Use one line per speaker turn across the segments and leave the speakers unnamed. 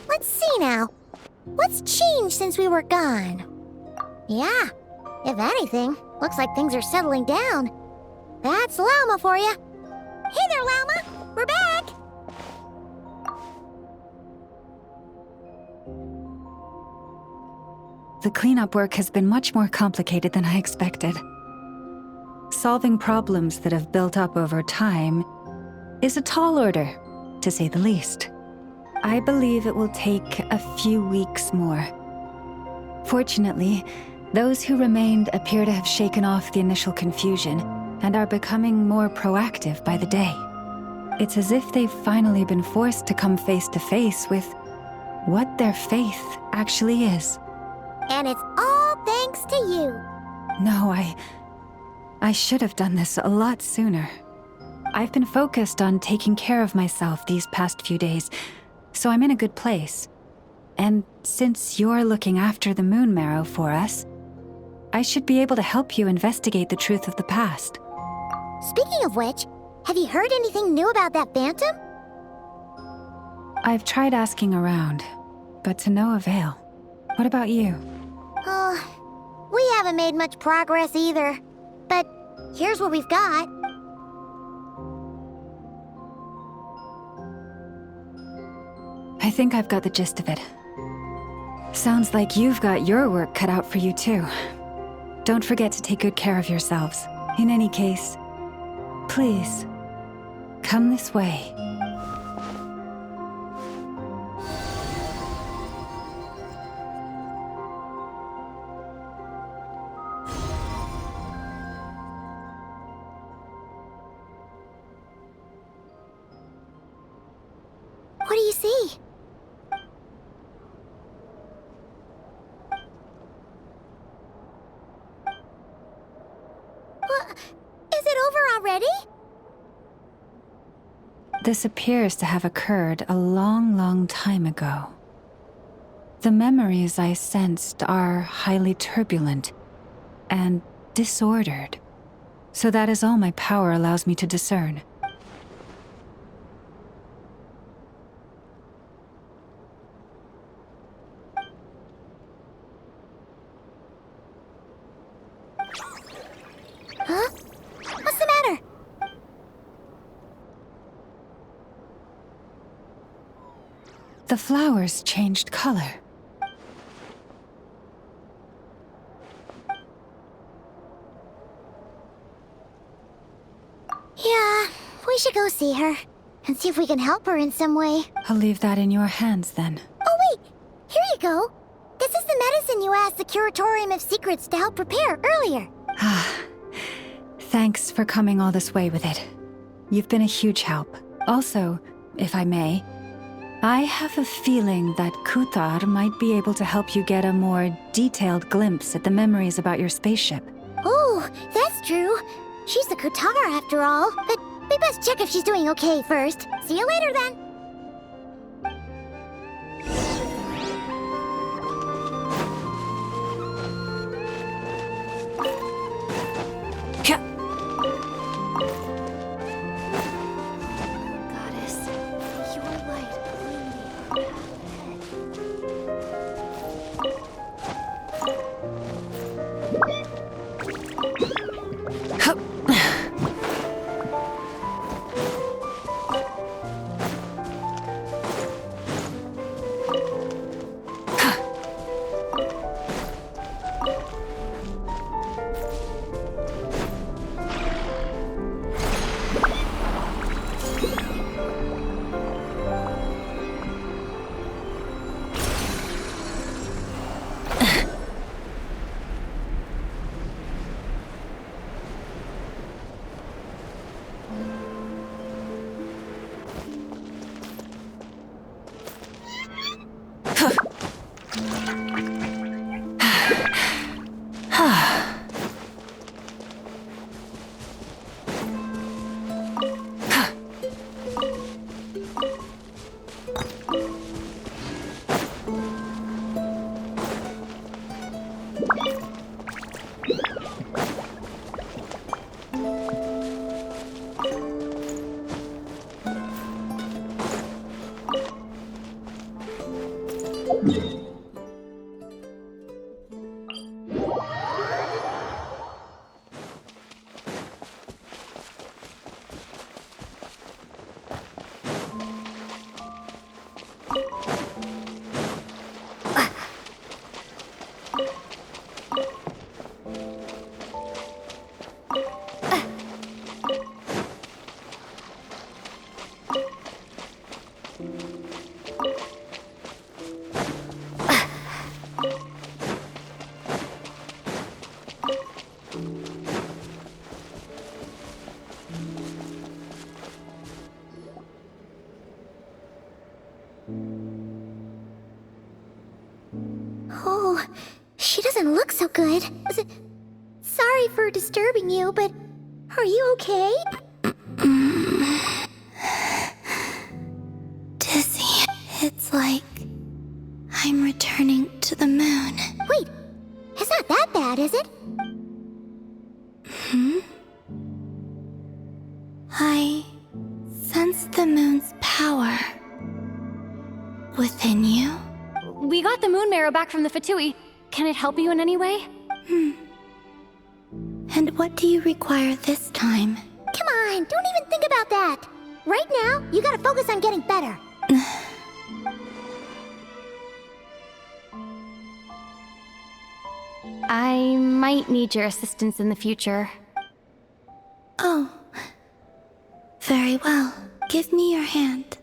Let's see now. What's changed since we were gone? Yeah, if anything, looks like things are settling down. That's Llama for you. Hey there, Llama! We're back!
The cleanup work has been much more complicated than I expected. Solving problems that have built up over time is a tall order, to say the least. I believe it will take a few weeks more. Fortunately, those who remained appear to have shaken off the initial confusion and are becoming more proactive by the day. It's as if they've finally been forced to come face to face with what their faith actually is.
And it's all thanks to you.
No, I should have done this a lot sooner. I've been focused on taking care of myself these past few days, so I'm in a good place. And since you're looking after the moon marrow for us, I should be able to help you investigate the truth of the past.
Speaking of which, have you heard anything new about that phantom?
I've tried asking around, but to no avail. What about you?
We haven't made much progress either. But here's what we've got.
I think I've got the gist of it. Sounds like you've got your work cut out for you too. Don't forget to take good care of yourselves. In any case, please, come this way.
What do you see? What? Is it over already?
This appears to have occurred a long, long time ago. The memories I sensed are highly turbulent and disordered, so that is all my power allows me to discern.
Huh? What's the matter?
The flowers changed color.
Yeah, we should go see her and see if we can help her in some way.
I'll leave that in your hands then.
Oh wait, here you go. This is the medicine you asked the Curatorium of Secrets to help prepare earlier.
Thanks for coming all this way with it. You've been a huge help. Also, if I may, I have a feeling that Kuthar might be able to help you get a more detailed glimpse at the memories about your spaceship.
Oh, that's true. She's the Kutara after all. But we best check if she's doing okay first. See you later then. Goddess, your light illuminate good. Sorry for disturbing you, but are you okay?
Dizzy. It's like I'm returning to the moon.
Wait, it's not that bad, is it?
I sense the moon's power within you.
We got the moon marrow back from the Fatui. Can it help you in any way?
And what do you require this time?
Come on, don't even think about that. Right now, you gotta focus on getting better.
I might need your assistance in the future.
Oh. Very well. Give me your hand.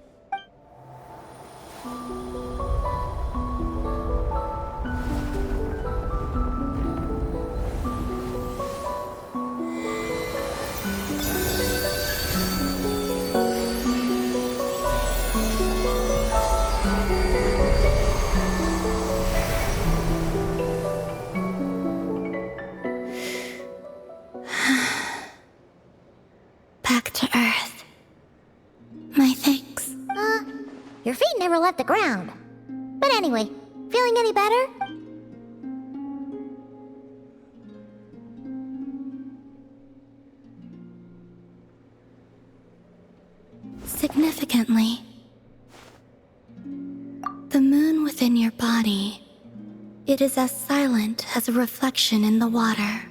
Back to Earth. My thanks.
Your feet never left the ground. But anyway, feeling any better?
Significantly, the moon within your body, it is as silent as a reflection in the water.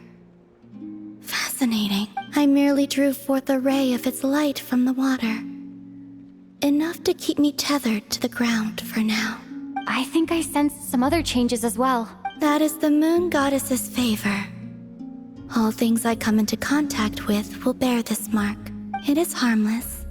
Fascinating. I merely drew forth a ray of its light from the water. Enough to keep me tethered to the ground for now.
I think I sensed some other changes as well.
That is the moon goddess's favor. All things I come into contact with will bear this mark. It is harmless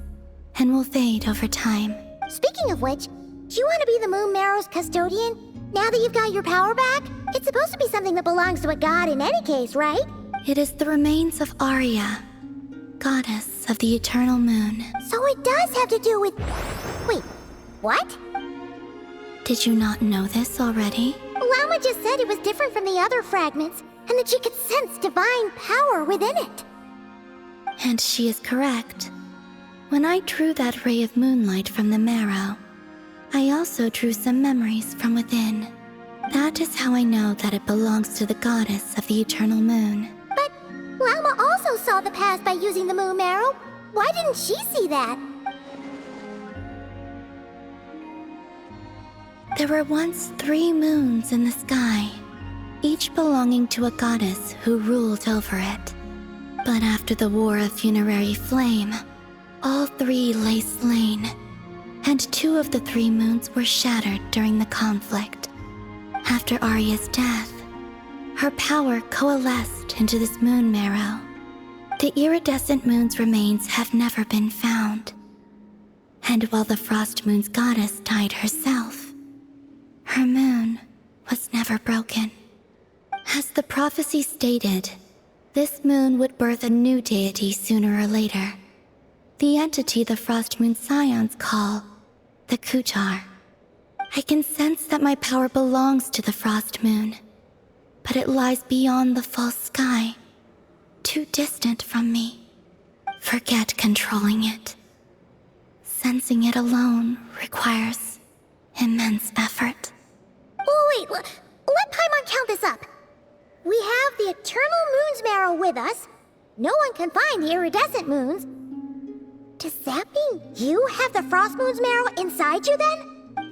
and will fade over time.
Speaking of which, do you want to be the moon marrow's custodian? Now that you've got your power back? It's supposed to be something that belongs to a god in any case, right?
It is the remains of Arya, goddess of the eternal moon.
So it does have to do with... Wait, what?
Did you not know this already?
Llama just said it was different from the other fragments, and that she could sense divine power within it.
And she is correct. When I drew that ray of moonlight from the marrow, I also drew some memories from within. That is how I know that it belongs to the goddess of the eternal moon.
But Llama also saw the past by using the moon marrow. Why didn't she see that?
There were once 3 moons in the sky, each belonging to a goddess who ruled over it. But after the War of Funerary Flame, all 3 lay slain, and 2 of the 3 moons were shattered during the conflict. After Arya's death, her power coalesced into this moon marrow. The iridescent moon's remains have never been found. And while the Frost Moon's goddess died herself, her moon was never broken. As the prophecy stated, this moon would birth a new deity sooner or later. The entity the Frost Moon Scions call the Kutar. I can sense that my power belongs to the Frost Moon, but it lies beyond the false sky, too distant from me. Forget controlling it. Sensing it alone requires immense effort.
Oh, wait, let Paimon count this up. We have the Eternal Moon's marrow with us. No one can find the iridescent moons. Does that mean you have the Frost Moon's marrow inside you then?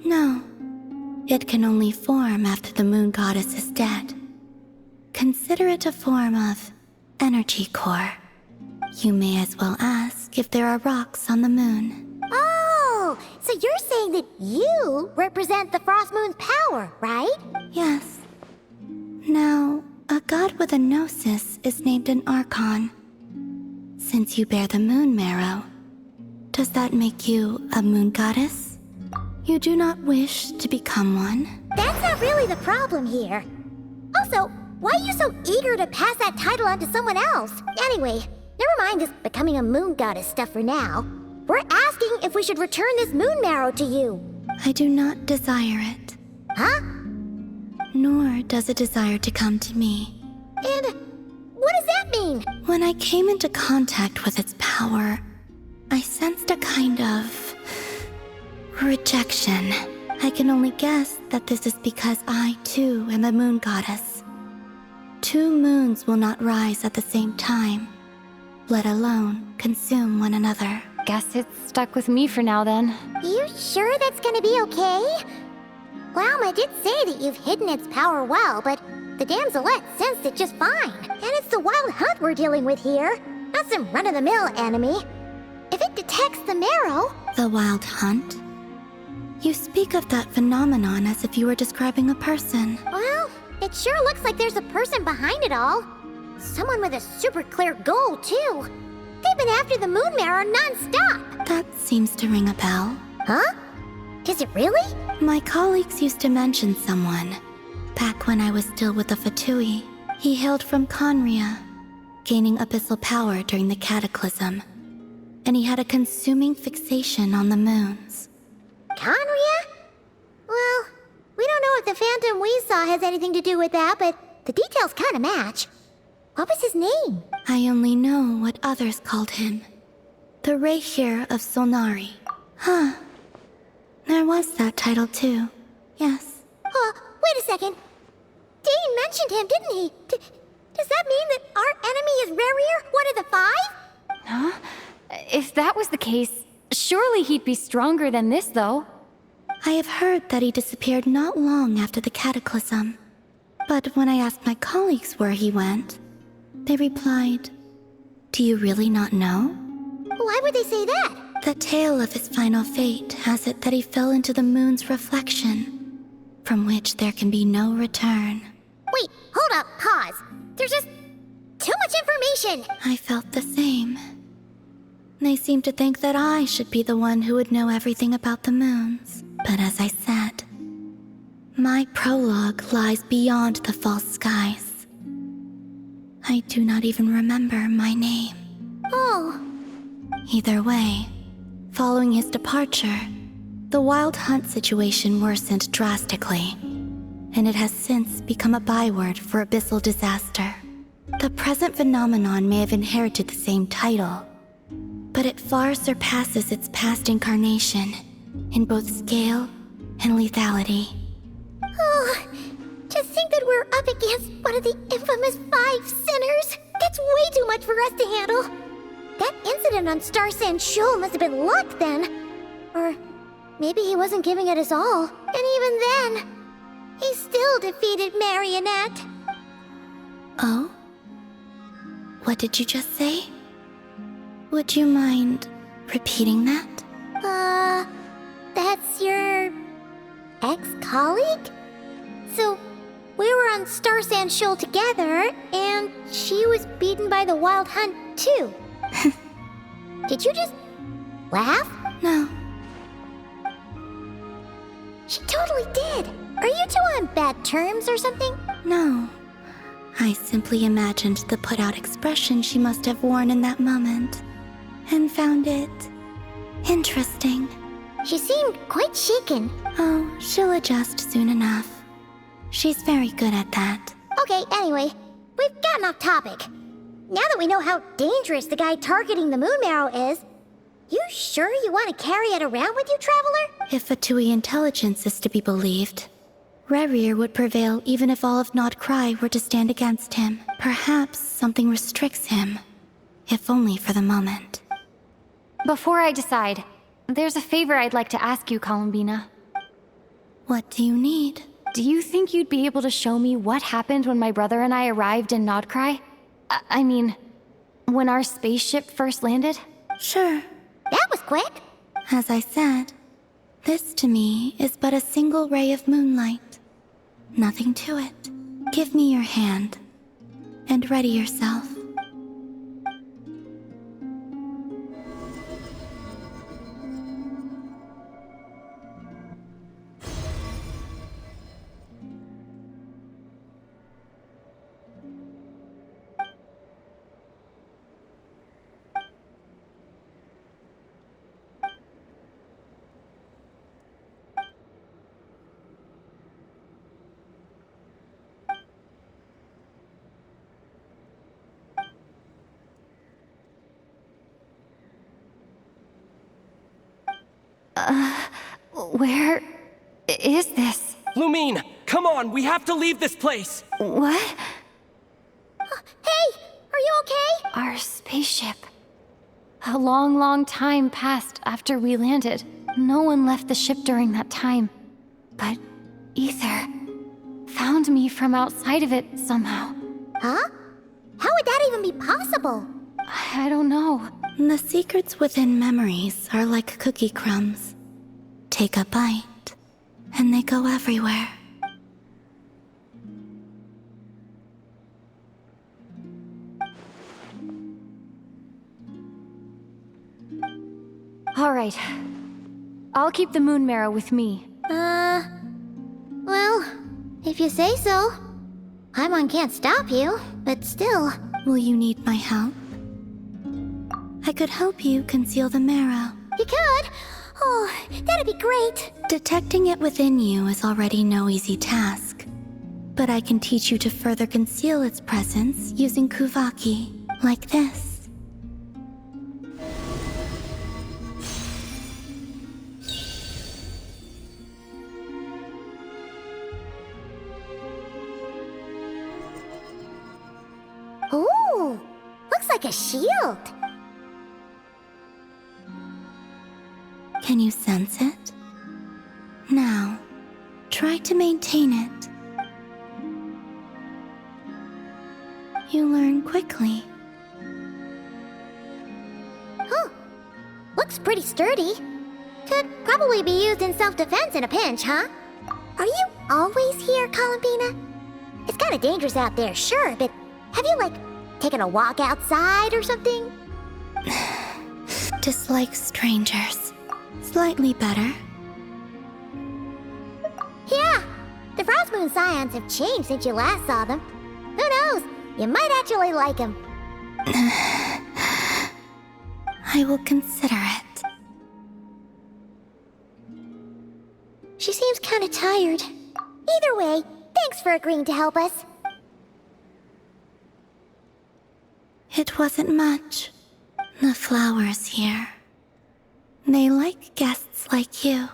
No. It can only form after the moon goddess is dead. Consider it a form of energy core. You may as well ask if there are rocks on the moon.
Oh, so you're saying that you represent the Frost Moon's power, right?
Yes. Now, a god with a gnosis is named an Archon. Since you bear the moon marrow, does that make you a moon goddess? You do not wish to become one?
That's not really the problem here. Also, why are you so eager to pass that title on to someone else? Anyway, never mind this becoming a moon goddess stuff for now. We're asking if we should return this moon marrow to you.
I do not desire it.
Huh?
Nor does it desire to come to me.
And what does that mean?
When I came into contact with its power, I sensed a kind of rejection. I can only guess that this is because I, too, am a moon goddess. 2 moons will not rise at the same time, let alone consume one another.
Guess it's stuck with me for now then.
You sure that's gonna be okay? Glauma did say that you've hidden its power well, but the damselette sensed it just fine. And it's the wild hunt we're dealing with here, not some run-of-the-mill enemy. If it detects the marrow...
The wild hunt? You speak of that phenomenon as if you were describing a person.
Well, it sure looks like there's a person behind it all. Someone with a super clear goal, too. They've been after the moon marrow non-stop.
That seems to ring a bell.
Huh? Is it really?
My colleagues used to mention someone. Back when I was still with the Fatui, he hailed from Conria, gaining abyssal power during the cataclysm. And he had a consuming fixation on the moons.
Conria? Well, we don't know if the phantom we saw has anything to do with that, but the details kind of match. What was his name?
I only know what others called him. The Rehir of Solnari. Huh. There was that title too. Yes.
Wait a second. Dane mentioned him, didn't he? Does that mean that our enemy is Rerir, one of the 5?
Huh? If that was the case, surely he'd be stronger than this, though.
I have heard that he disappeared not long after the cataclysm. But when I asked my colleagues where he went, they replied, "Do you really not know?"
Why would they say that?
The tale of his final fate has it that he fell into the moon's reflection, from which there can be no return.
Wait, hold up, pause. There's just too much information.
I felt the same. They seemed to think that I should be the one who would know everything about the moons. But as I said, my prologue lies beyond the false skies. I do not even remember my name.
Oh.
Either way, following his departure, the wild hunt situation worsened drastically, and it has since become a byword for abyssal disaster. The present phenomenon may have inherited the same title, but it far surpasses its past incarnation in both scale and lethality.
Oh, to think that we're up against one of the infamous 5 sinners. That's way too much for us to handle. That incident on Star Sand Shoal must have been luck then. Or maybe he wasn't giving it his all. And even then, he still defeated Marionette.
Oh? What did you just say? Would you mind repeating that?
That's your ex-colleague? So, we were on Star Sand Shoal together, and she was beaten by the Wild Hunt too. Did you just laugh?
No.
She totally did. Are you two on bad terms or something?
No. I simply imagined the put-out expression she must have worn in that moment, and found it interesting.
She seemed quite shaken.
Oh, she'll adjust soon enough. She's very good at that.
Okay, anyway, we've gotten off topic. Now that we know how dangerous the guy targeting the moon marrow is, you sure you want to carry it around with you, Traveler?
If Fatui intelligence is to be believed, Rerir would prevail even if all of Nod Cry were to stand against him. Perhaps something restricts him, if only for the moment.
Before I decide, there's a favor I'd like to ask you, Columbina.
What do you need?
Do you think you'd be able to show me what happened when my brother and I arrived in Nodcry? I mean, when our spaceship first landed?
Sure.
That was quick.
As I said, this to me is but a single ray of moonlight. Nothing to it. Give me your hand, and ready yourself.
Where is this?
Lumine, come on, we have to leave this place!
What?
Hey, are you okay?
Our spaceship. A long, long time passed after we landed. No one left the ship during that time. But Ether found me from outside of it somehow.
Huh? How would that even be possible?
I don't know.
The secrets within memories are like cookie crumbs. Take a bite, and they go everywhere.
All right. I'll keep the moon marrow with me.
Well, if you say so. Paimon can't stop you, but still.
Will you need my help? I could help you conceal the marrow.
You could? Oh, that'd be great.
Detecting it within you is already no easy task. But I can teach you to further conceal its presence using Kuvaki, like this.
Ooh, looks like a shield.
Can you sense it? Now, try to maintain it. You learn quickly.
Huh. Looks pretty sturdy. Could probably be used in self-defense in a pinch, huh? Are you always here, Columbina? It's kind of dangerous out there, sure, but have you, like, taken a walk outside or something?
Dislike strangers. Slightly better.
Yeah, the Frostmoon Scions have changed since you last saw them. Who knows? You might actually like them.
I will consider it.
She seems kind of tired. Either way, thanks for agreeing to help us.
It wasn't much. The flowers here. They like guests like you.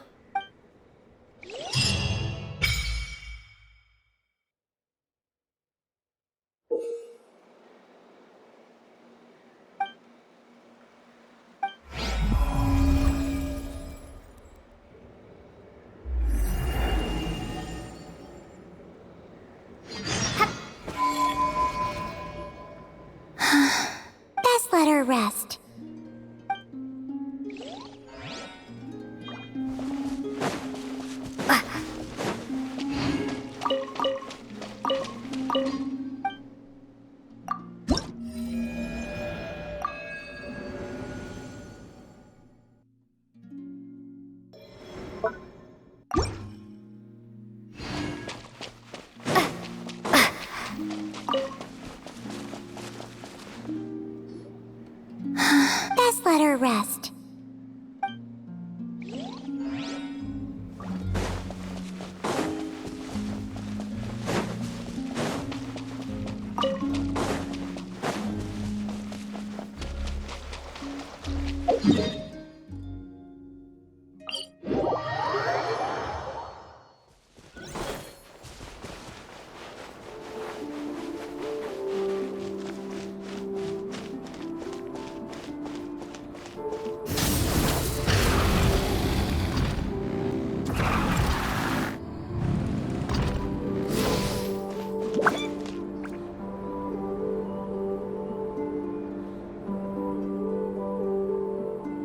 Best let her rest. Best let her rest.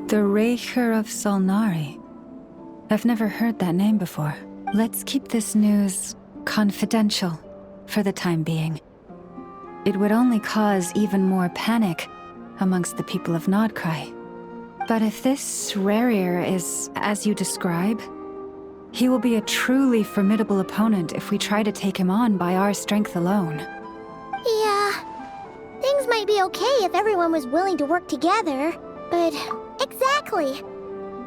The Raker of Solnari. I've never heard that name before. Let's keep this news confidential for the time being. It would only cause even more panic amongst the people of Nodcry. But if this Rarier is as you describe, he will be a truly formidable opponent if we try to take him on by our strength alone.
Yeah, things might be okay if everyone was willing to work together, but exactly.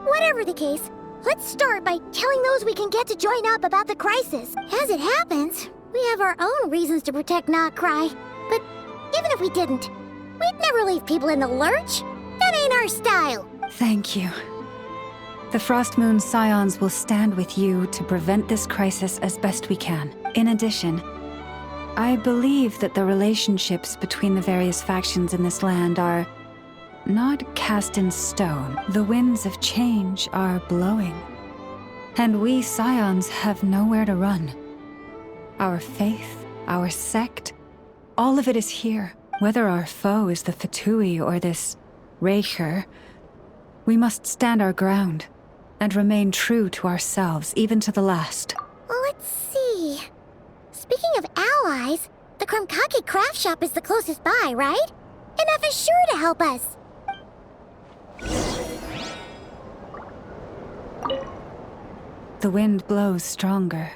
Whatever the case, let's start by telling those we can get to join up about the crisis. As it happens, we have our own reasons to protect Nodcry, but even if we didn't, we'd never leave people in the lurch. That ain't our style.
Thank you. The Frost Moon Scions will stand with you to prevent this crisis as best we can. In addition, I believe that the relationships between the various factions in this land are not cast in stone. The winds of change are blowing, and we Scions have nowhere to run. Our faith, our sect, all of it is here. Whether our foe is the Fatui or this Raker, we must stand our ground and remain true to ourselves, even to the last.
Well, let's see. Speaking of allies, the Krumkake craft shop is the closest by, right? And F is sure to help us.
The wind blows stronger.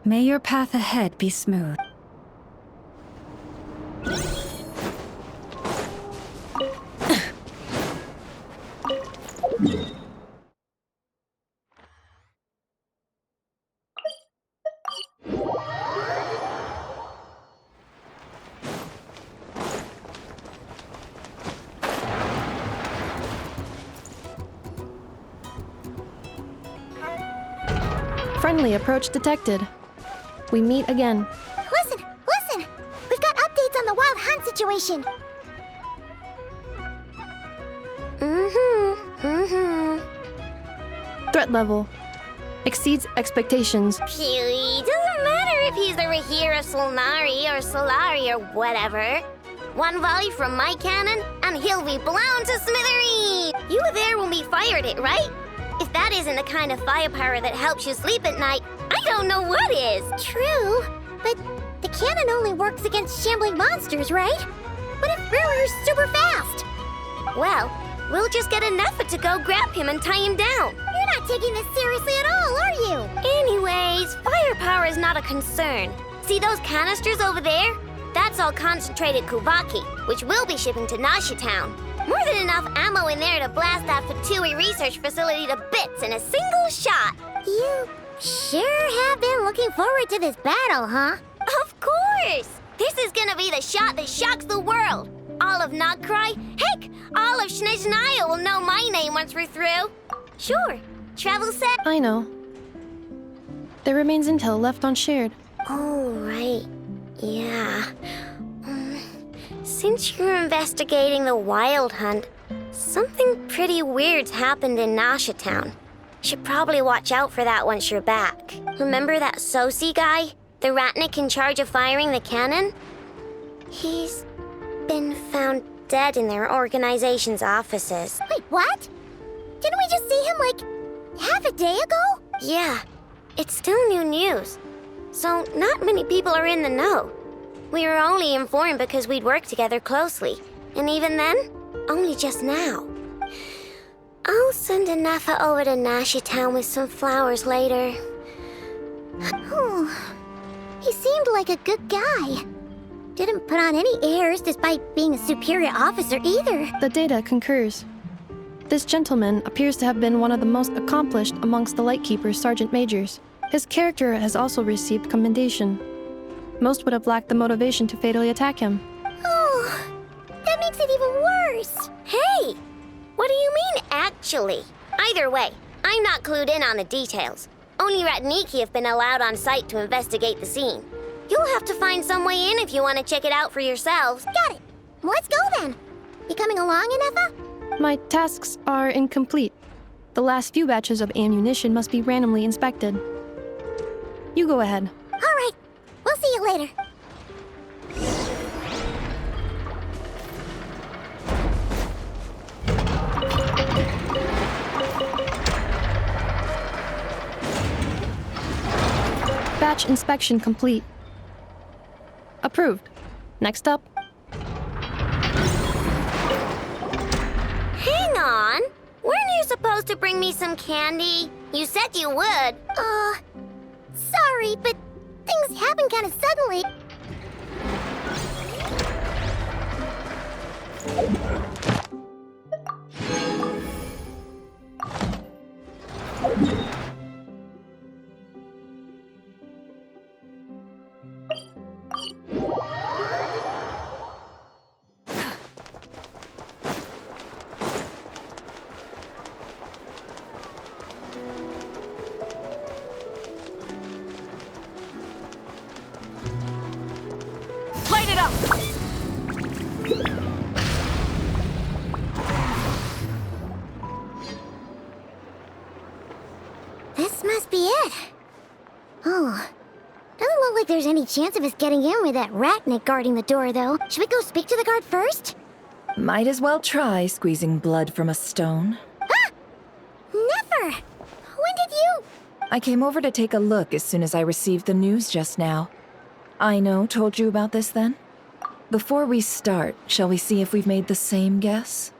May your path ahead be smooth.
Friendly approach detected. We meet again.
Listen! We've got updates on the wild hunt situation.
Threat level exceeds expectations.
Phew, doesn't matter if he's the Rahira Solnari or Solari or whatever. One volley from my cannon, and he'll be blown to smithereens! You were there when we fired it, right? If that isn't the kind of firepower that helps you sleep at night, I don't know what is.
True, but the cannon only works against shambling monsters, right? What if Brewer's super fast?
Well, we'll just get an effort to go grab him and tie him down.
You're not taking this seriously at all, are you?
Anyways, firepower is not a concern. See those canisters over there? That's all concentrated Kuvaki, which we'll be shipping to Nasha Town. More than enough ammo in there to blast that Fatui research facility to bits in a single shot.
You sure have been looking forward to this battle, huh?
Of course! This is gonna be the shot that shocks the world. All of Nagkrai, heck, all of Snezhnaya will know my name once we're through. Sure, travel set.
I know. There remains intel left unshared.
Oh, right. Yeah. Since you're investigating the wild hunt, something pretty weird's happened in Nasha Town. Should probably watch out for that once you're back. Remember that Sosi guy? The Ratnik in charge of firing the cannon? He's been found dead in their organization's offices.
Wait, what? Didn't we just see him, like, half a day ago?
Yeah, it's still new news. So not many people are in the know. We were only informed because we'd worked together closely. And even then, only just now. I'll send a Nafa over to Nasha Town with some flowers later.
He seemed like a good guy. Didn't put on any airs despite being a superior officer either.
The data concurs. This gentleman appears to have been one of the most accomplished amongst the Lightkeeper's sergeant majors. His character has also received commendation. Most would have lacked the motivation to fatally attack him.
Oh, that makes it even worse.
Hey! What do you mean, actually? Either way, I'm not clued in on the details. Only Ratniki have been allowed on site to investigate the scene. You'll have to find some way in if you want to check it out for yourselves.
Got it. Let's go then. You coming along, Inefa?
My tasks are incomplete. The last few batches of ammunition must be randomly inspected. You go ahead.
All right. We'll see you later.
Batch inspection complete. Approved. Next up.
Hang on. Weren't you supposed to bring me some candy? You said you would.
Sorry, but things happen kind of suddenly.
out!
This must be it. Oh. Doesn't look like there's any chance of us getting in with that ratnik guarding the door, though. Should we go speak to the guard first?
Might as well try squeezing blood from a stone.
Ah! Never! When did you...
I came over to take a look as soon as I received the news just now. Aino told you about this then? Before we start, shall we see if we've made the same guess?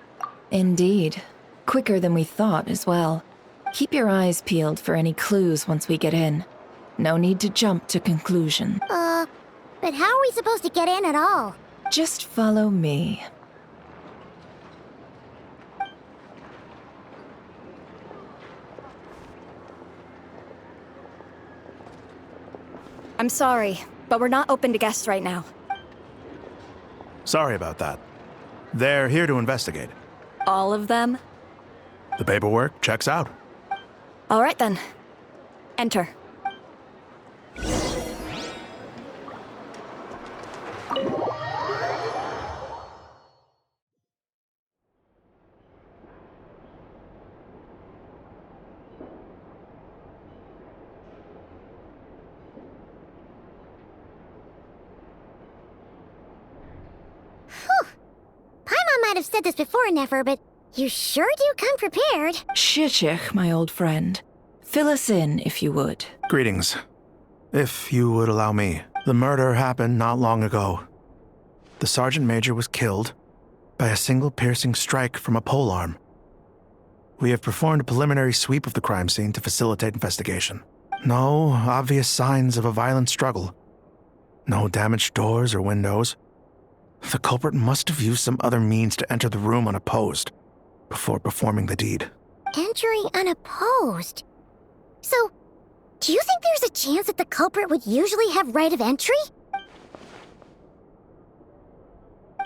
Indeed. Quicker than we thought as well. Keep your eyes peeled for any clues once we get in. No need to jump to conclusion.
But how are we supposed to get in at all?
Just follow me.
I'm sorry, but we're not open to guests right now.
Sorry about that. They're here to investigate.
All of them?
The paperwork checks out.
All right then. Enter.
Paimon might have said this before, Nefer, but you sure do come prepared.
Shishich, my old friend. Fill us in, if you would.
Greetings. If you would allow me. The murder happened not long ago. The Sergeant Major was killed by a single piercing strike from a polearm. We have performed a preliminary sweep of the crime scene to facilitate investigation. No obvious signs of a violent struggle. No damaged doors or windows. The culprit must have used some other means to enter the room unopposed before performing the deed.
Entering unopposed? So, do you think there's a chance that the culprit would usually have right of entry?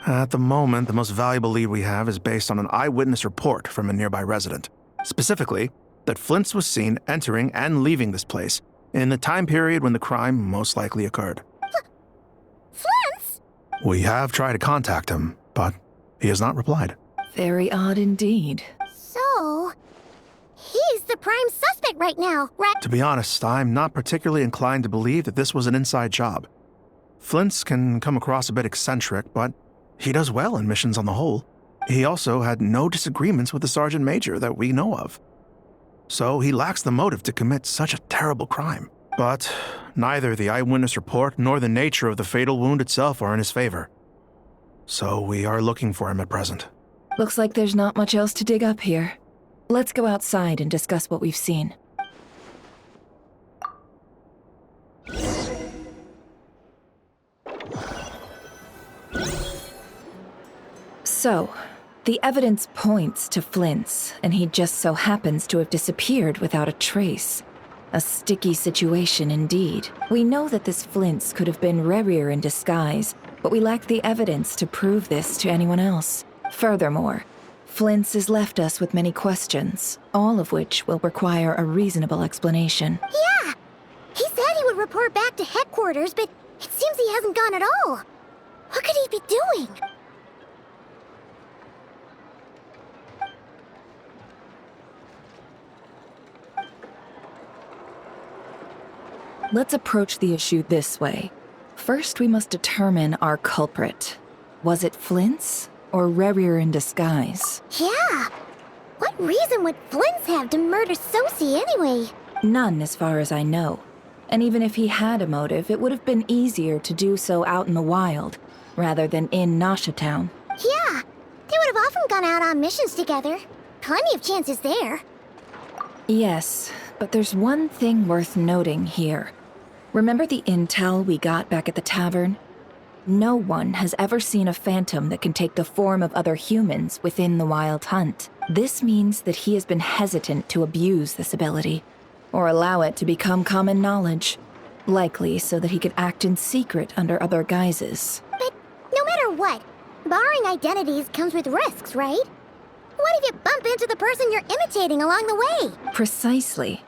At the moment, the most valuable lead we have is based on an eyewitness report from a nearby resident. Specifically, that Flint's was seen entering and leaving this place in the time period when the crime most likely occurred.
Flint's?
We have tried to contact him, but he has not replied.
Very odd indeed.
So, he's the prime suspect right now, right?
To be honest, I'm not particularly inclined to believe that this was an inside job. Flint's can come across a bit eccentric, but he does well in missions on the whole. He also had no disagreements with the Sergeant Major that we know of. So he lacks the motive to commit such a terrible crime. But neither the eyewitness report nor the nature of the fatal wound itself are in his favor. So we are looking for him at present.
Looks like there's not much else to dig up here. Let's go outside and discuss what we've seen. So, the evidence points to Flint's, and he just so happens to have disappeared without a trace. A sticky situation indeed. We know that this Flint's could have been Rerir in disguise, but we lack the evidence to prove this to anyone else. Furthermore, Flint's has left us with many questions, all of which will require a reasonable explanation.
Yeah! He said he would report back to headquarters, but it seems he hasn't gone at all. What could he be doing?
Let's approach the issue this way. First, we must determine our culprit. Was it Flint's or Rerir in disguise?
Yeah! What reason would Flint's have to murder Sosie anyway?
None, as far as I know. And even if he had a motive, it would have been easier to do so out in the wild, rather than in Nasha Town.
Yeah! They would have often gone out on missions together. Plenty of chances there.
Yes, but there's one thing worth noting here. Remember the intel we got back at the tavern? No one has ever seen a phantom that can take the form of other humans within the Wild Hunt. This means that he has been hesitant to abuse this ability, or allow it to become common knowledge, likely so that he could act in secret under other guises.
But no matter what, borrowing identities comes with risks, right? What if you bump into the person you're imitating along the way?
Precisely.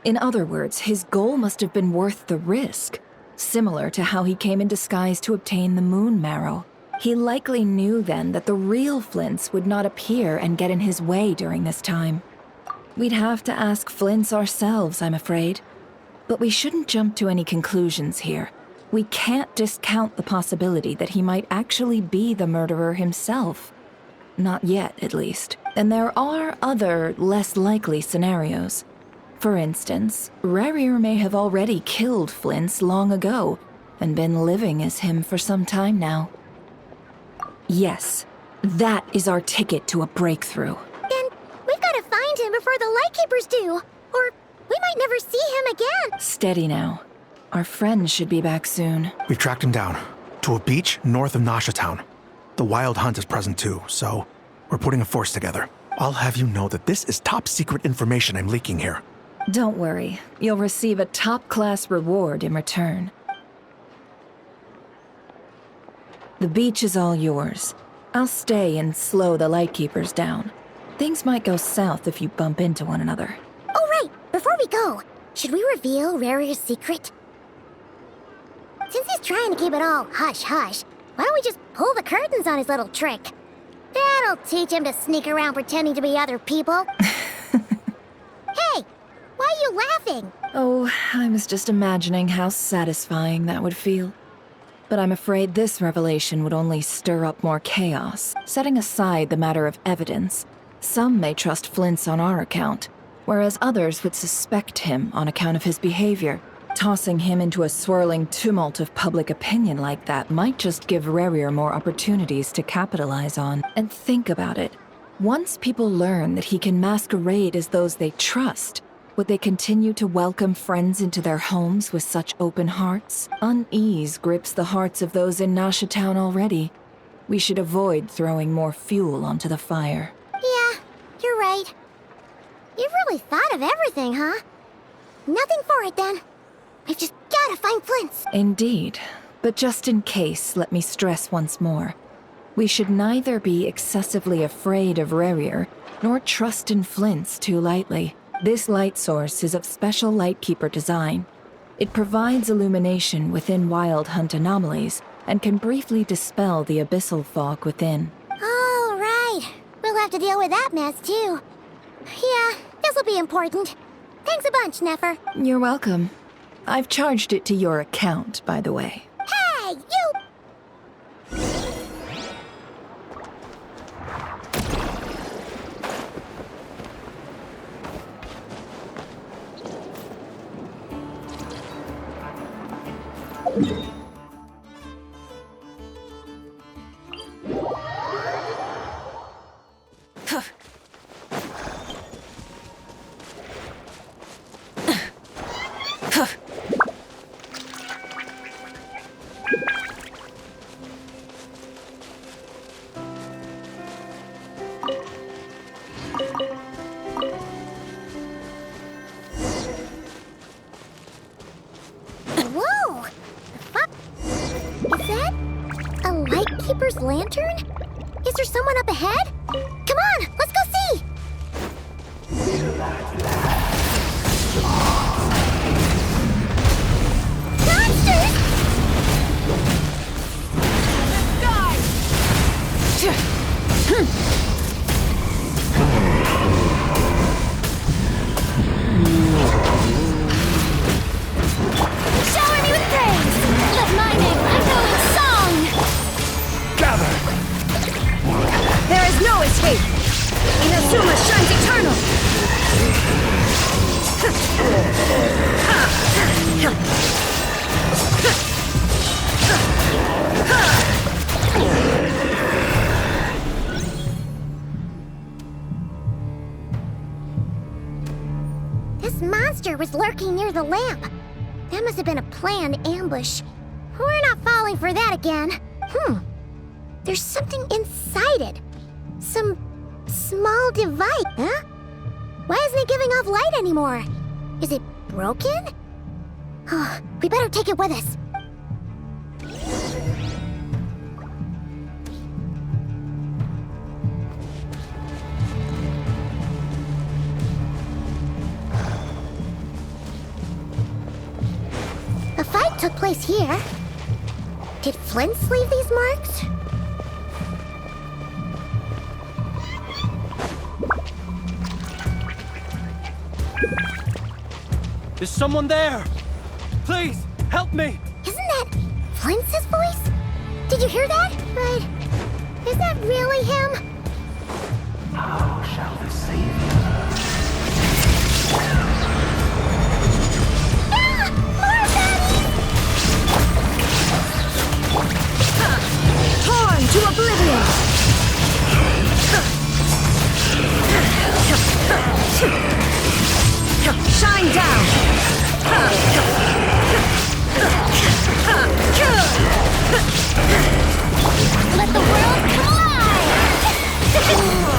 In other words, his goal must have been worth the risk. similar to how he came in disguise to obtain the moon marrow. He likely knew then that the real Flints would not appear and get in his way during this time. We'd have to ask Flints ourselves, I'm afraid. But we shouldn't jump to any conclusions here. We can't discount the possibility that he might actually be the murderer himself. Not yet, at least. And there are other, less likely scenarios. For instance, Rarier may have already killed Flints long ago and been living as him for some time now. Yes, that is our ticket to a breakthrough.
Then we've got to find him before the Lightkeepers do, or we might never see him again.
Steady now. Our friend should be back soon.
We've tracked him down to a beach north of Nasha Town. The Wild Hunt is present too, so we're putting a force together. I'll have you know that this is top secret information I'm leaking here.
Don't worry, you'll receive a top-class reward in return. The beach is all yours. I'll stay and slow the Lightkeepers down. Things might go south if you bump into one another.
Oh, right. Before we go, should we reveal Rarier's secret? Since he's trying to keep it all hush-hush, why don't we just pull the curtains on his little trick? That'll teach him to sneak around pretending to be other people. Hey, why are you laughing?
Oh, I was just imagining how satisfying that would feel. But I'm afraid this revelation would only stir up more chaos. Setting aside the matter of evidence, some may trust Flint's on our account, whereas others would suspect him on account of his behavior. Tossing him into a swirling tumult of public opinion like that might just give Rarier more opportunities to capitalize on. And think about it. Once people learn that he can masquerade as those they trust, would they continue to welcome friends into their homes with such open hearts? Unease grips the hearts of those in Nasha Town already. We should avoid throwing more fuel onto the fire.
Yeah, you're right. You've really thought of everything, huh? Nothing for it, then. We've just gotta find Flint's.
Indeed. But just in case, let me stress once more. We should neither be excessively afraid of Rarier, nor trust in Flint's too lightly. This light source is of special Lightkeeper design. It provides illumination within Wild Hunt anomalies, and can briefly dispel the abyssal fog within.
Oh, right. We'll have to deal with that mess, too. Yeah, this'll be important. Thanks a bunch, Nefer.
You're welcome. I've charged it to your account, by the way.
Hey, you! Whoa! The fuck? Is that a Lightkeeper's lantern? Is there someone up ahead? Come on, let's go see! Monsters!
Shower me with praise! Let my name echo in song!
Gather!
There is no escape! Inazuma shines eternal!
This monster was lurking near the lamp. That must have been a planned ambush. We're not falling for that again. There's something inside it. Some small device, huh? Why isn't it giving off light anymore? Is it broken? Oh, we better take it with us. A fight what took place here. Did Flint's leave these marks?
Is someone there? Please, help me!
Isn't that Flint's voice? Did you hear that? But is that really him?
How shall we save you?
Ah! More baddies!
Torn to oblivion! Shine down!
Let the world collide!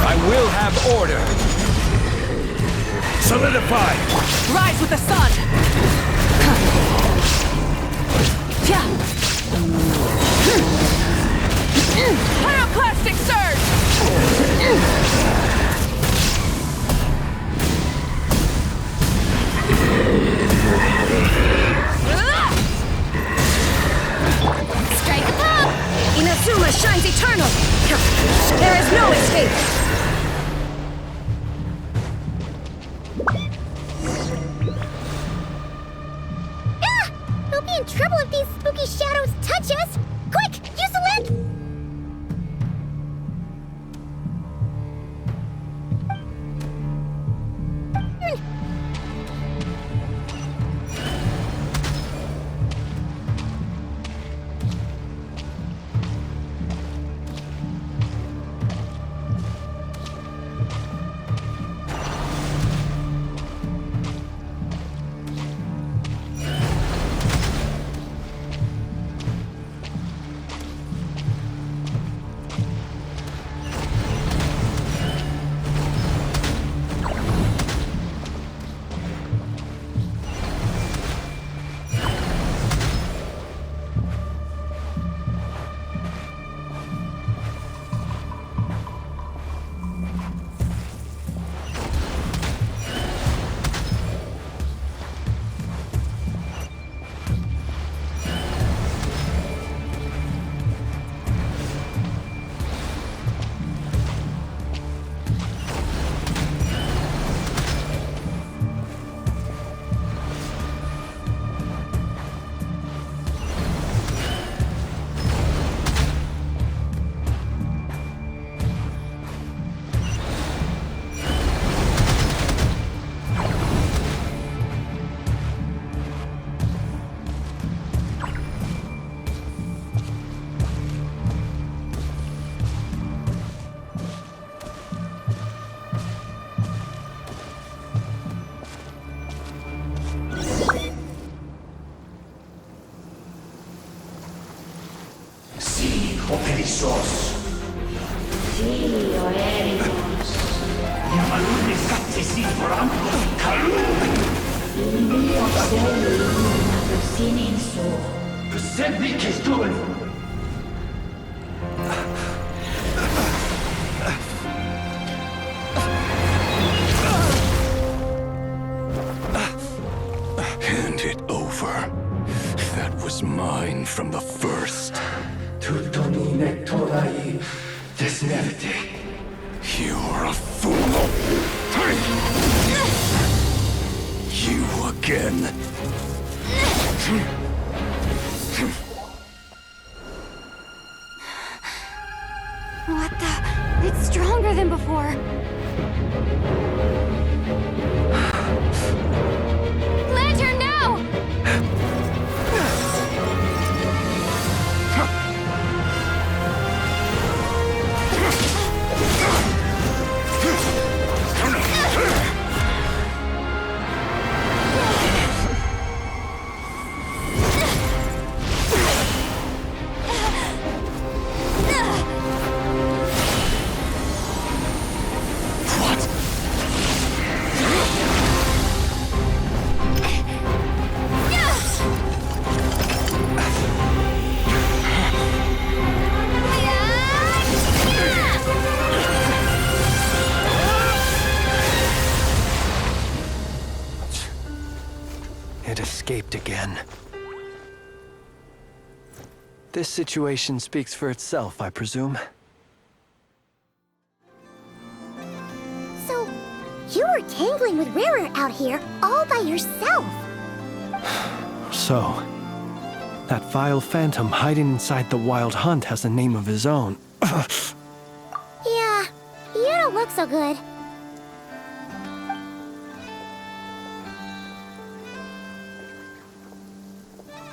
I will have order. Solidify!
Rise with the sun! Pyroclastic surge!
Strike a pop!
Inazuma shines eternal! There is no escape!
Ah! We'll be in trouble if these spooky shadows touch us! Quick! Use the lamp!
Hand it over. That was mine from the first. You're a fool. You again.
What the? It's stronger than before. Lantern, now!
It escaped again.
This situation speaks for itself, I presume.
So, you were tangling with Rarer out here all by yourself.
So, that vile phantom hiding inside the Wild Hunt has a name of his own.
Yeah, you don't look so good.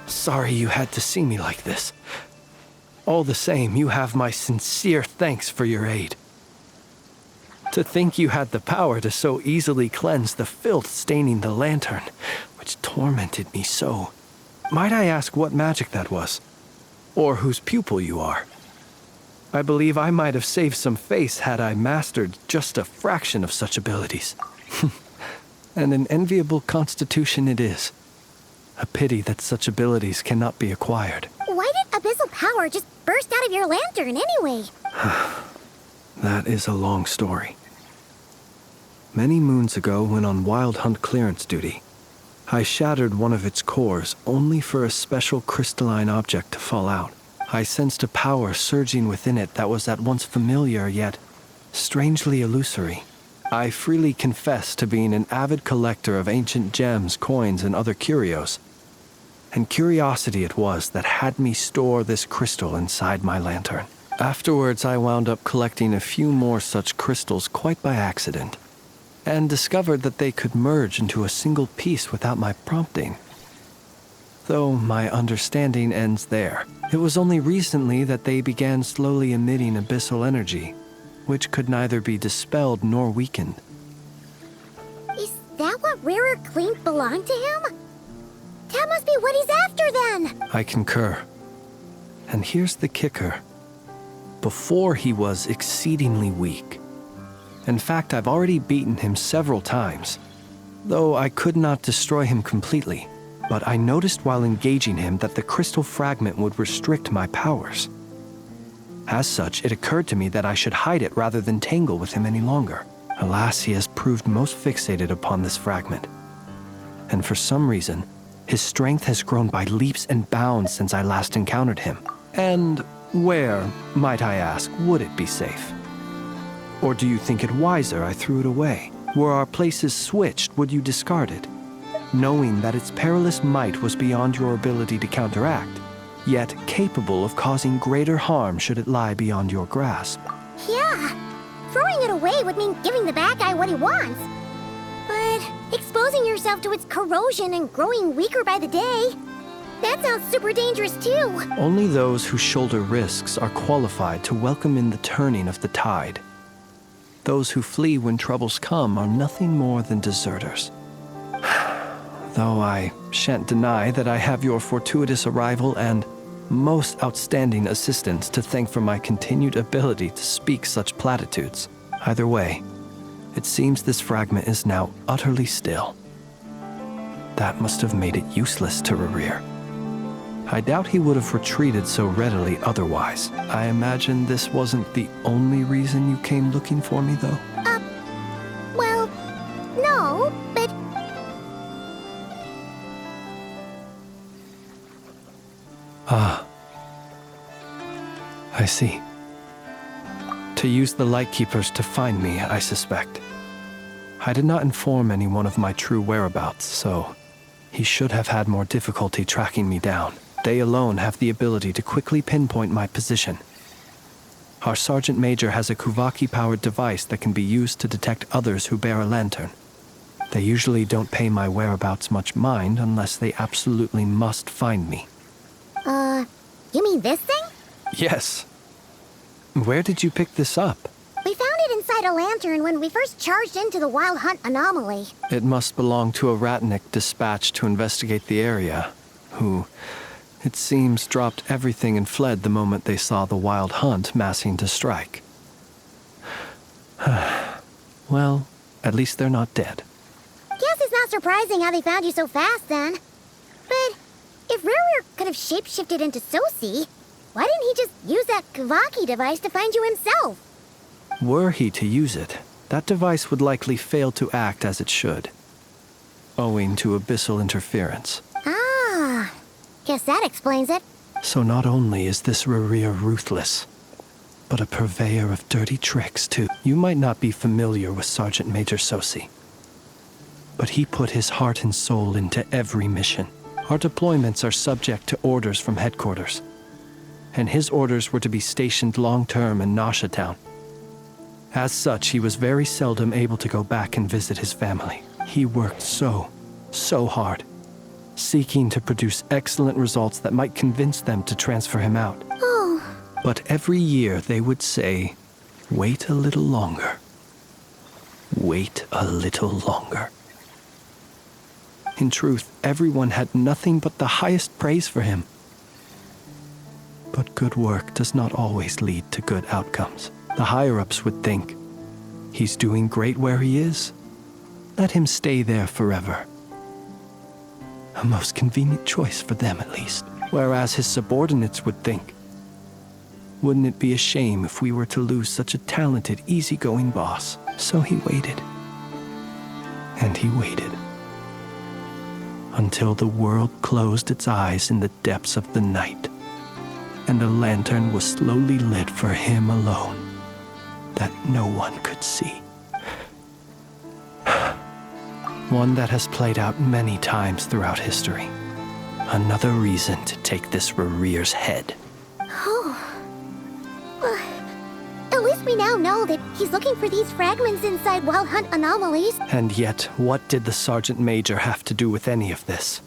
Sorry you had to see me like this. All the same, you have my sincere thanks for your aid. To think you had the power to so easily cleanse the filth staining the lantern, which tormented me so. Might I ask what magic that was? Or whose pupil you are? I believe I might have saved some face had I mastered just a fraction of such abilities. And an enviable constitution it is. A pity that such abilities cannot be acquired.
Why did abyssal power just burst out of your lantern anyway?
That is a long story. Many moons ago, when on Wild Hunt clearance duty, I shattered one of its cores only for a special crystalline object to fall out. I sensed a power surging within it that was at once familiar yet strangely illusory. I freely confess to being an avid collector of ancient gems, coins, and other curios. And curiosity it was that had me store this crystal inside my lantern. Afterwards, I wound up collecting a few more such crystals quite by accident, and discovered that they could merge into a single piece without my prompting. Though my understanding ends there. It was only recently that they began slowly emitting abyssal energy, which could neither be dispelled nor weakened.
Is that what Rarer claimed belonged to him? That must be what he's after then!
I concur. And here's the kicker. Before he was exceedingly weak. In fact, I've already beaten him several times, though I could not destroy him completely. But I noticed while engaging him that the crystal fragment would restrict my powers. As such, it occurred to me that I should hide it rather than tangle with him any longer. Alas, he has proved most fixated upon this fragment. And for some reason, his strength has grown by leaps and bounds since I last encountered him. And where, might I ask, would it be safe? Or do you think it wiser I threw it away? Were our places switched, would you discard it? Knowing that its perilous might was beyond your ability to counteract, yet capable of causing greater harm should it lie beyond your grasp.
Yeah, throwing it away would mean giving the bad guy what he wants. But exposing yourself to its corrosion and growing weaker by the day, that sounds super dangerous too.
Only those who shoulder risks are qualified to welcome in the turning of the tide. Those who flee when troubles come are nothing more than deserters. Though I shan't deny that I have your fortuitous arrival and most outstanding assistance to thank for my continued ability to speak such platitudes. Either way, it seems this fragment is now utterly still. That must have made it useless to Rarir. I doubt he would have retreated so readily otherwise. I imagine this wasn't the only reason you came looking for me, though?
Well, no, but...
Ah. I see. To use the Lightkeepers to find me, I suspect. I did not inform anyone of my true whereabouts, so he should have had more difficulty tracking me down. They alone have the ability to quickly pinpoint my position. Our Sergeant Major has a Kuvaki-powered device that can be used to detect others who bear a lantern. They usually don't pay my whereabouts much mind unless they absolutely must find me.
You mean this thing?
Yes. Where did you pick this up?
We found it inside a lantern when we first charged into the Wild Hunt anomaly.
It must belong to a Ratnik dispatched to investigate the area, who, it seems, dropped everything and fled the moment they saw the Wild Hunt massing to strike. Well, at least they're not dead.
Guess it's not surprising how they found you so fast, then. But if Rarir could have shapeshifted into Sosi, why didn't he just use that Kavaki device to find you himself?
Were he to use it, that device would likely fail to act as it should, owing to abyssal interference.
Ah, guess that explains it.
So not only is this Rerir ruthless, but a purveyor of dirty tricks, too. You might not be familiar with Sergeant Major Sosi, but he put his heart and soul into every mission. Our deployments are subject to orders from headquarters, and his orders were to be stationed long-term in Nasha Town. As such, he was very seldom able to go back and visit his family. He worked so hard, seeking to produce excellent results that might convince them to transfer him out.
Oh.
But every year they would say, "Wait a little longer. Wait a little longer." In truth, everyone had nothing but the highest praise for him. But good work does not always lead to good outcomes. The higher-ups would think, he's doing great where he is. Let him stay there forever. A most convenient choice for them, at least. Whereas his subordinates would think, wouldn't it be a shame if we were to lose such a talented, easygoing boss? So he waited. And he waited. Until the world closed its eyes in the depths of the night, and a lantern was slowly lit for him alone, that no one could see. One that has played out many times throughout history. Another reason to take this Rerir's head.
Oh. At least we now know that he's looking for these fragments inside Wild Hunt anomalies.
And yet, what did the Sergeant Major have to do with any of this?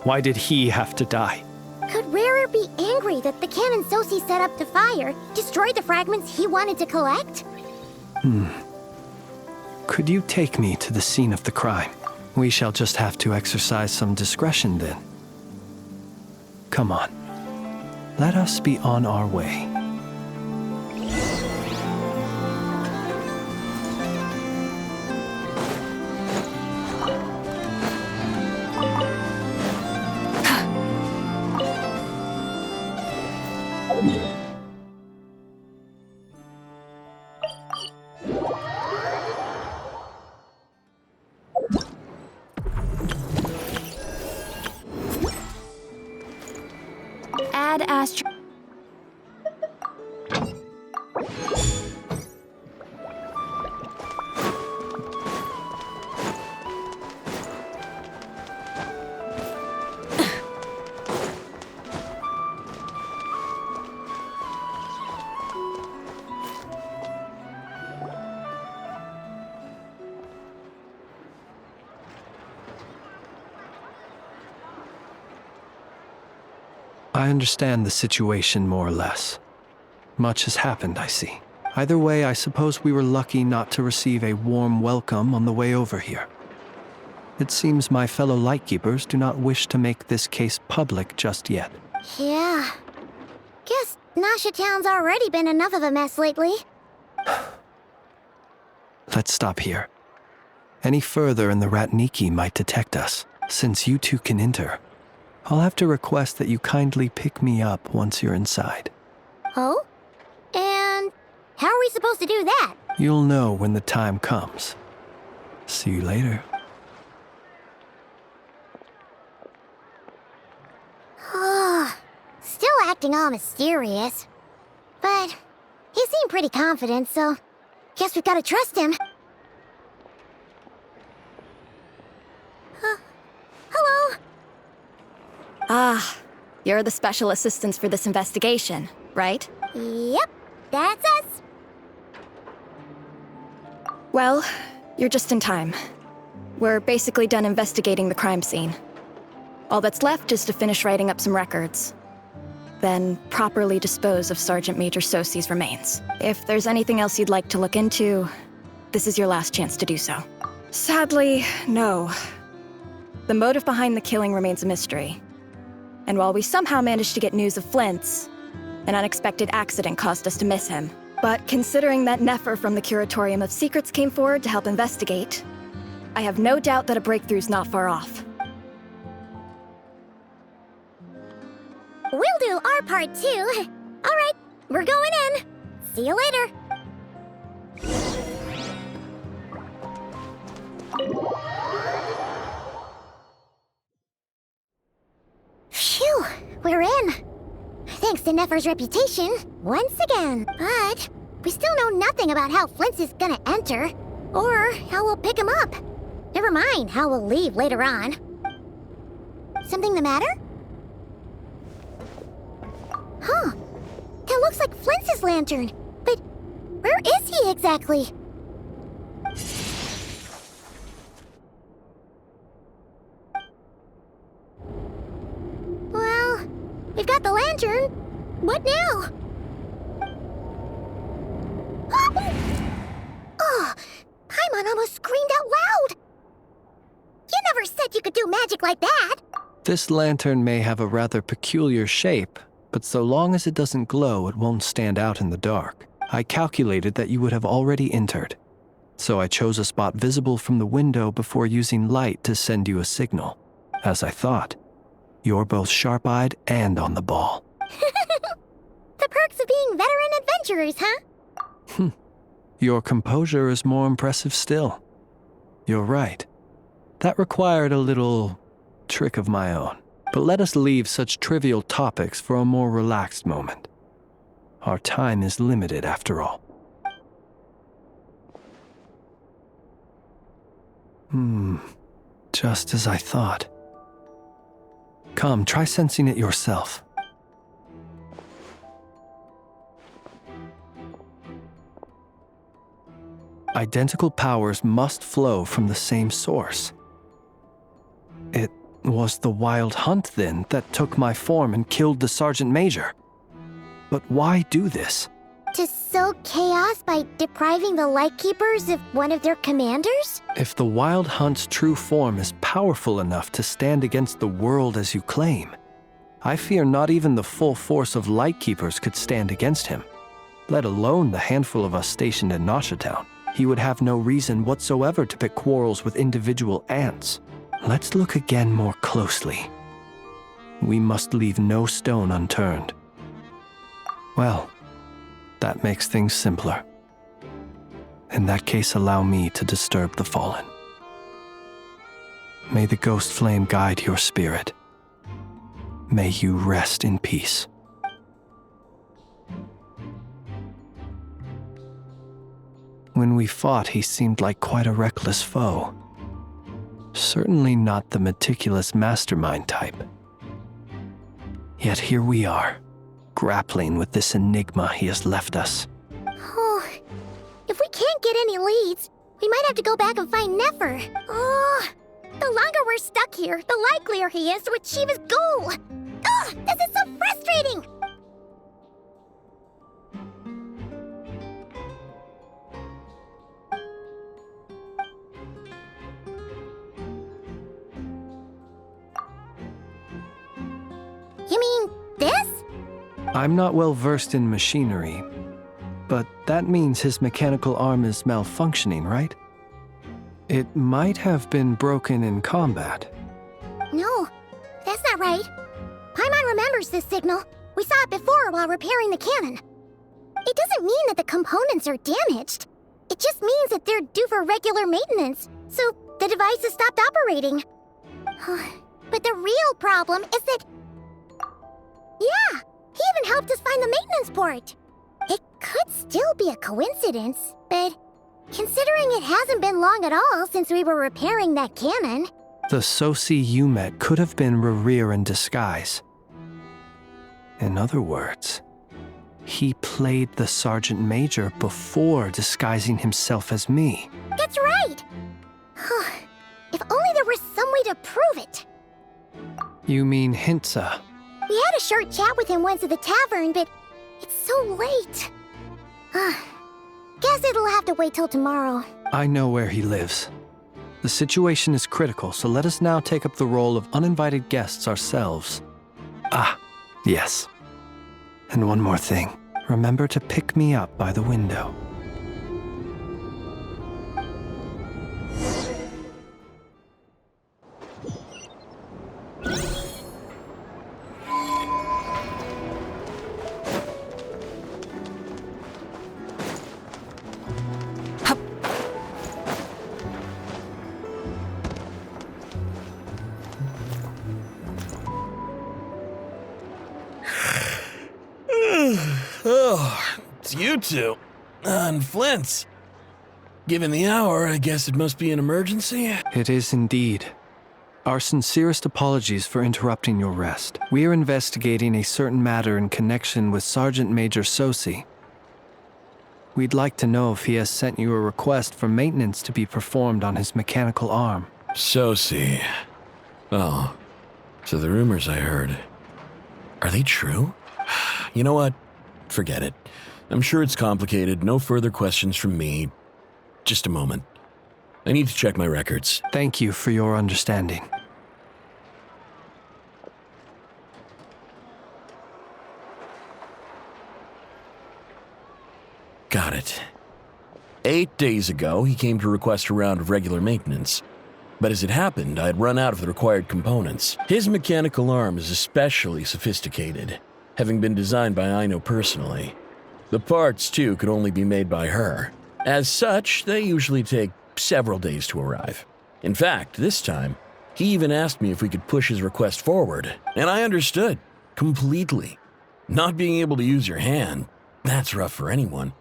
Why did he have to die?
Could Rarer be angry that the cannon Sosi set up to fire destroyed the fragments he wanted to collect?
Could you take me to the scene of the crime? We shall just have to exercise some discretion then. Come on. Let us be on our way.
Add astro.
I understand the situation more or less. Much has happened, I see. Either way, I suppose we were lucky not to receive a warm welcome on the way over here. It seems my fellow Lightkeepers do not wish to make this case public just yet.
Yeah. Guess Nasha Town's already been enough of a mess lately.
Let's stop here. Any further and the Ratniki might detect us. Since you two can enter, I'll have to request that you kindly pick me up once you're inside.
Oh? And how are we supposed to do that?
You'll know when the time comes. See you later.
Still acting all mysterious. But he seemed pretty confident, so guess we've got to trust him. Hello?
Ah, you're the special assistants for this investigation, right?
Yep, that's us.
Well, you're just in time. We're basically done investigating the crime scene. All that's left is to finish writing up some records. Then properly dispose of Sergeant Major Sosi's remains. If there's anything else you'd like to look into, this is your last chance to do so. Sadly, no. The motive behind the killing remains a mystery. And while we somehow managed to get news of Flint's, an unexpected accident caused us to miss him. But considering that Nefer from the Curatorium of Secrets came forward to help investigate, I have no doubt that a breakthrough's not far off.
We'll do our part too. All right, we're going in. See you later. Phew, we're in. thanks to Nefer's reputation, once again. But we still know nothing about how Flint's is gonna enter, or how we'll pick him up. Never mind how we'll leave later on. Something the matter? Huh. That looks like Flint's lantern. But where is he exactly? Well, we've got the lantern. What now? Oh, Paimon almost screamed out loud. You never said you could do magic like that.
This lantern may have a rather peculiar shape, but so long as it doesn't glow, it won't stand out in the dark. I calculated that you would have already entered, so I chose a spot visible from the window before using light to send you a signal. As I thought, you're both sharp-eyed and on the ball.
The perks of being veteran adventurers, huh?
Your composure is more impressive still. You're right. That required a little trick of my own. But let us leave such trivial topics for a more relaxed moment. Our time is limited after all. Just as I thought. Come, try sensing it yourself. Identical powers must flow from the same source. It was the Wild Hunt, then, that took my form and killed the Sergeant Major. But why do this?
To sow chaos by depriving the Lightkeepers of one of their commanders?
If the Wild Hunt's true form is powerful enough to stand against the world as you claim, I fear not even the full force of Lightkeepers could stand against him, let alone the handful of us stationed in Nashatown. He would have no reason whatsoever to pick quarrels with individual ants. Let's look again more closely. We must leave no stone unturned. Well, that makes things simpler. In that case, allow me to disturb the fallen. May the ghost flame guide your spirit. May you rest in peace. When we fought, he seemed like quite a reckless foe. Certainly not the meticulous mastermind type. Yet here we are, grappling with this enigma he has left us.
Oh, if we can't get any leads, we might have to go back and find Nefer. Oh, the longer we're stuck here, the likelier he is to achieve his goal. Oh, this is so frustrating! You mean this?
I'm not well versed in machinery, but that means his mechanical arm is malfunctioning, right? It might have been broken in combat.
No, that's not right. Paimon remembers this signal. We saw it before while repairing the cannon. It doesn't mean that the components are damaged. It just means that they're due for regular maintenance, so the device has stopped operating. But the real problem is that... Yeah, he even helped us find the maintenance port. It could still be a coincidence, but considering it hasn't been long at all since we were repairing that cannon...
The Sosi you met could have been Rerir in disguise. In other words, he played the Sergeant Major before disguising himself as me.
That's right! If only there was some way to prove it.
You mean Hintsa?
We had a short chat with him once at the tavern, but it's so late. Guess it'll have to wait till tomorrow.
I know where he lives. The situation is critical, so let us now take up the role of uninvited guests ourselves. Yes. And one more thing. Remember to pick me up by the window.
It's you two. And Flint's. Given the hour, I guess it must be an emergency.
It is indeed. Our sincerest apologies for interrupting your rest. We are investigating a certain matter in connection with Sergeant Major Sosi. We'd like to know if he has sent you a request for maintenance to be performed on his mechanical arm.
Sosi. Oh, so the rumors I heard, are they true? You know what? Forget it. I'm sure it's complicated. No further questions from me. Just a moment. I need to check my records.
Thank you for your understanding.
Got it. 8 days ago, he came to request a round of regular maintenance. But as it happened, I had run out of the required components. His mechanical arm is especially sophisticated, having been designed by Aino personally. The parts, too, could only be made by her. As such, they usually take several days to arrive. In fact, this time, he even asked me if we could push his request forward, and I understood, completely. Not being able to use your hand, that's rough for anyone,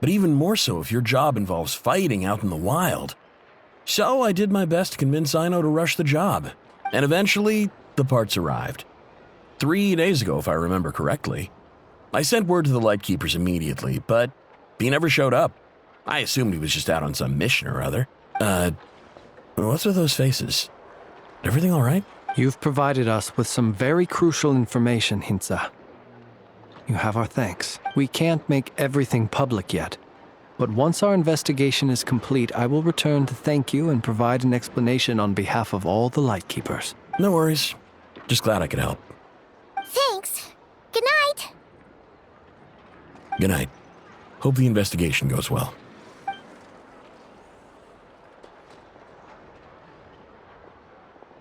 but even more so if your job involves fighting out in the wild. So I did my best to convince Aino to rush the job, and eventually, the parts arrived. 3 days ago, if I remember correctly. I sent word to the Lightkeepers immediately, but he never showed up. I assumed he was just out on some mission or other. What's with those faces? Everything all right?
You've provided us with some very crucial information, Hintsa. You have our thanks. We can't make everything public yet, but once our investigation is complete, I will return to thank you and provide an explanation on behalf of all the Lightkeepers.
No worries. Just glad I could help.
Thanks. Good night.
Good night. Hope the investigation goes well.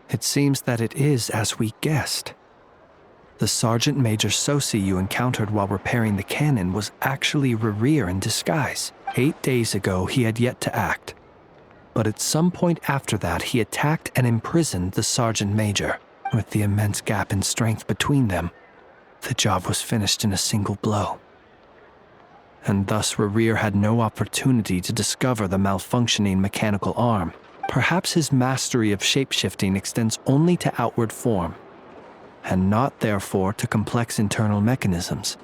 It seems that it is as we guessed. The Sergeant Major Sosi you encountered while repairing the cannon was actually Rerir in disguise. 8 days ago, he had yet to act. But at some point after that, he attacked and imprisoned the Sergeant Major. With the immense gap in strength between them, the job was finished in a single blow. And thus Rerir had no opportunity to discover the malfunctioning mechanical arm. Perhaps his mastery of shapeshifting extends only to outward form, and not therefore to complex internal mechanisms.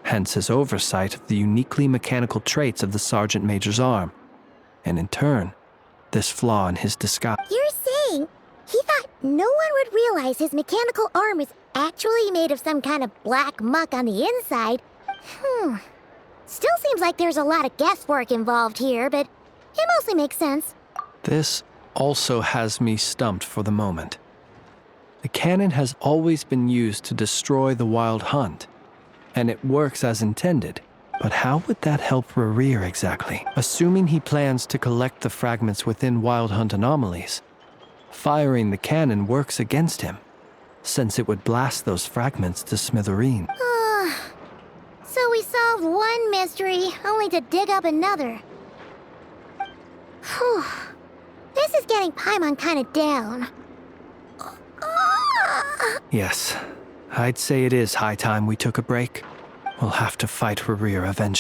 Hence his oversight of the uniquely mechanical traits of the Sergeant Major's arm, and in turn, this flaw in his disguise.
You're saying he thought no one would realize his mechanical arm was actually made of some kind of black muck on the inside? Still seems like there's a lot of guesswork involved here, but it mostly makes sense.
This also has me stumped for the moment. The cannon has always been used to destroy the Wild Hunt, and it works as intended. But how would that help Rerir exactly? Assuming he plans to collect the fragments within Wild Hunt anomalies, firing the cannon works against him, since it would blast those fragments to smithereens.
So we solved one mystery, only to dig up another. Whew. This is getting Paimon kind of down.
Yes, I'd say it is high time we took a break. We'll have to fight Rerir eventually.